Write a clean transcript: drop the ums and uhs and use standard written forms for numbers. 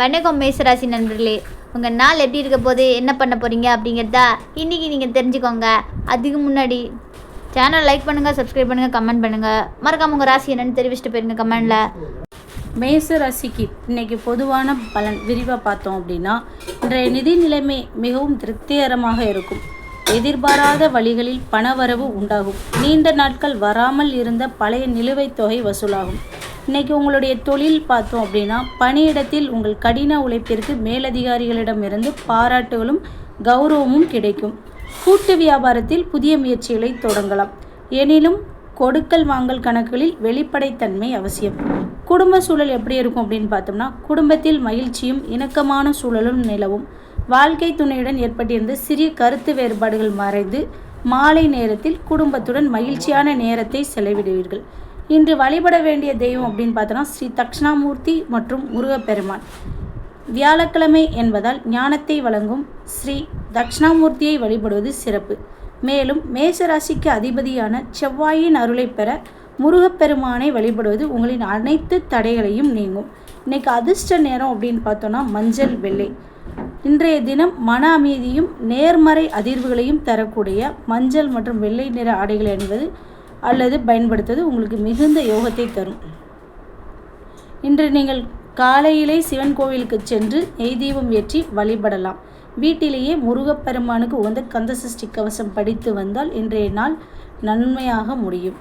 வணக்கம் மேசராசி நண்பர்களே, உங்கள் நாள் எப்படி இருக்க போது, என்ன பண்ண போகிறீங்க அப்படிங்கிறதா இன்றைக்கி நீங்கள் தெரிஞ்சுக்கோங்க. அதுக்கு முன்னாடி சேனல் லைக் பண்ணுங்கள், சப்ஸ்கிரைப் பண்ணுங்கள், கமெண்ட் பண்ணுங்கள். மறக்காம உங்கள் ராசி என்னென்னு தெரிவிச்சுட்டு போயிருங்க கமெண்டில். மேச ராசிக்கு இன்னைக்கு பொதுவான பலன் விரிவாக பார்த்தோம் அப்படின்னா, இன்றைய நிதி நிலைமை மிகவும் திருப்திகரமாக இருக்கும். எதிர்பாராத வழிகளில் பணவரவு உண்டாகும். நீண்ட நாட்கள் வராமல் இருந்த பழைய நிலுவைத் தொகை வசூலாகும். இன்றைக்கி உங்களுடைய தொழில் பார்த்தோம் அப்படின்னா, பணியிடத்தில் உங்கள் கடின உழைப்பிற்கு மேலதிகாரிகளிடமிருந்து பாராட்டுகளும் கௌரவமும் கிடைக்கும். கூட்டு வியாபாரத்தில் புதிய முயற்சிகளை தொடங்கலாம். எனினும் கொடுக்கல் வாங்கல் கணக்குகளில் வெளிப்படைத்தன்மை அவசியம். குடும்ப சூழல் எப்படி இருக்கும் அப்படின்னு பார்த்தோம்னா, குடும்பத்தில் மகிழ்ச்சியும் இணக்கமான சூழலும் நிலவும். வாழ்க்கை துணையுடன் ஏற்பட்டிருந்த சிறிய கருத்து வேறுபாடுகள் மறைந்து மாலை நேரத்தில் குடும்பத்துடன் மகிழ்ச்சியான நேரத்தை செலவிடுவீர்கள். இன்று வழிபட வேண்டிய தெய்வம் அப்படின்னு பார்த்தோன்னா ஸ்ரீ தட்சிணாமூர்த்தி மற்றும் முருகப்பெருமான். வியாழக்கிழமை என்பதால் ஞானத்தை வழங்கும் ஸ்ரீ தட்சிணாமூர்த்தியை வழிபடுவது சிறப்பு. மேலும் மேசராசிக்கு அதிபதியான செவ்வாயின் அருளை பெற முருகப்பெருமானை வழிபடுவது உங்களின் அனைத்து தடைகளையும் நீங்கும். இன்னைக்கு அதிர்ஷ்ட நேரம் அப்படின்னு பார்த்தோன்னா மஞ்சள் வெள்ளை. இன்றைய தினம் மன அமைதியும் நேர்மறை அதிர்வுகளையும் தரக்கூடிய மஞ்சள் மற்றும் வெள்ளை நிற ஆடைகளை அணிவது அல்லது பயன்படுத்துவது உங்களுக்கு மிகுந்த யோகத்தை தரும். இன்று நீங்கள் காலையிலே சிவன் கோவிலுக்கு சென்று நெய் தீபம் ஏற்றி வழிபடலாம். வீட்டிலேயே முருகப்பெருமானுக்கு உகந்த கந்த சஷ்டி கவசம் படித்து வந்தால் இன்றைய நாள் நன்மையாக முடியும்.